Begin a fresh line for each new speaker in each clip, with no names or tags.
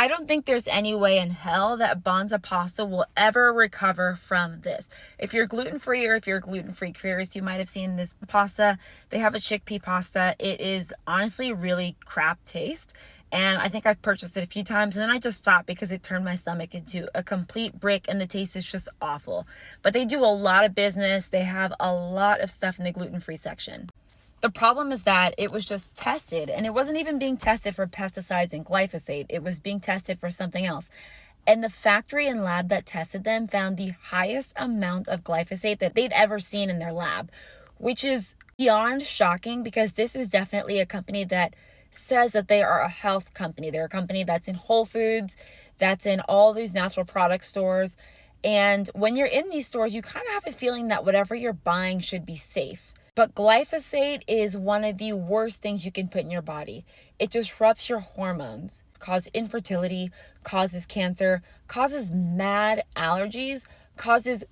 I don't think there's any way in hell that Banza pasta will ever recover from this. If you're gluten-free or if you're gluten-free curious, you might have seen this pasta. They have a chickpea pasta. It is honestly really crap taste. And I think I've purchased it a few times and then I just stopped because it turned my stomach into a complete brick and the taste is just awful. But they do a lot of business. They have a lot of stuff in the gluten-free section. The problem is that it was just tested, and it wasn't even being tested for pesticides and glyphosate. It was being tested for something else. And the factory and lab that tested them found the highest amount of glyphosate that they'd ever seen in their lab, which is beyond shocking because this is definitely a company that says that they are a health company. They're a company that's in Whole Foods, that's in all these natural product stores. And when you're in these stores, you kind of have a feeling that whatever you're buying should be safe. But glyphosate is one of the worst things you can put in your body. It disrupts your hormones, causes infertility, causes cancer, causes mad allergies, causes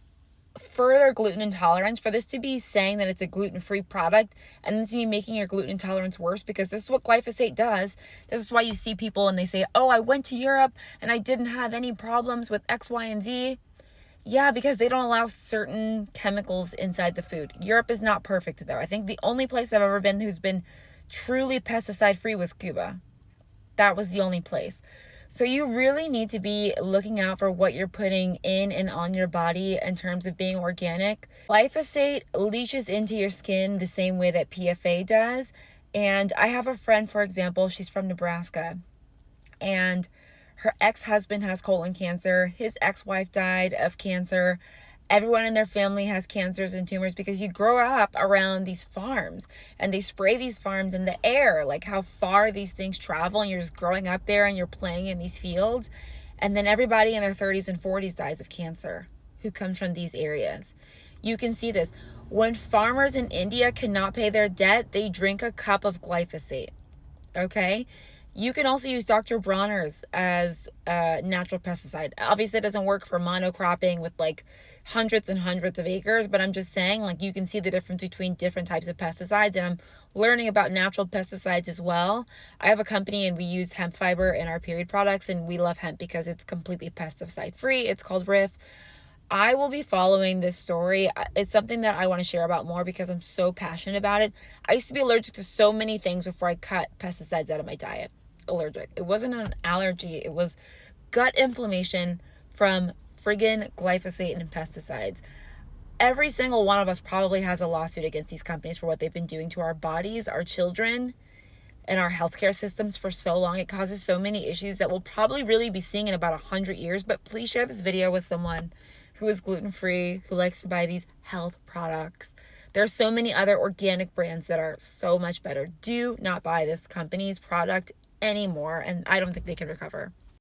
further gluten intolerance. For this to be saying that it's a gluten-free product and then to be making your gluten intolerance worse, because this is what glyphosate does. This is why you see people and they say, oh, I went to Europe and I didn't have any problems with X, Y, and Z. Yeah, because they don't allow certain chemicals inside the food. Europe is not perfect though. I think the only place I've ever been who's been truly pesticide free was Cuba. That was the only place. So you really need to be looking out for what you're putting in and on your body in terms of being organic. Glyphosate leaches into your skin the same way that PFA does. And I have a friend, for example, she's from Nebraska, and her ex-husband has colon cancer. His ex-wife died of cancer. Everyone in their family has cancers and tumors because you grow up around these farms and they spray these farms in the air, like how far these things travel, and you're just growing up there and you're playing in these fields. And then everybody in their 30s and 40s dies of cancer who comes from these areas. You can see this. When farmers in India cannot pay their debt, they drink a cup of glyphosate. Okay? You can also use Dr. Bronner's as a natural pesticide. Obviously, it doesn't work for monocropping with like hundreds and hundreds of acres, but I'm just saying, like, you can see the difference between different types of pesticides, and I'm learning about natural pesticides as well. I have a company and we use hemp fiber in our period products, and we love hemp because it's completely pesticide free. It's called Riff. I will be following this story. It's something that I want to share about more because I'm so passionate about it. I used to be allergic to so many things before I cut pesticides out of my diet. Allergic. It wasn't an allergy. It was gut inflammation from friggin' glyphosate and pesticides. Every single one of us probably has a lawsuit against these companies for what they've been doing to our bodies, our children, and our healthcare systems for so long. It causes so many issues that we'll probably really be seeing in about 100 years. But please share this video with someone who is gluten-free, who likes to buy these health products. There are so many other organic brands that are so much better. Do not buy this company's product anymore, and I don't think they can recover.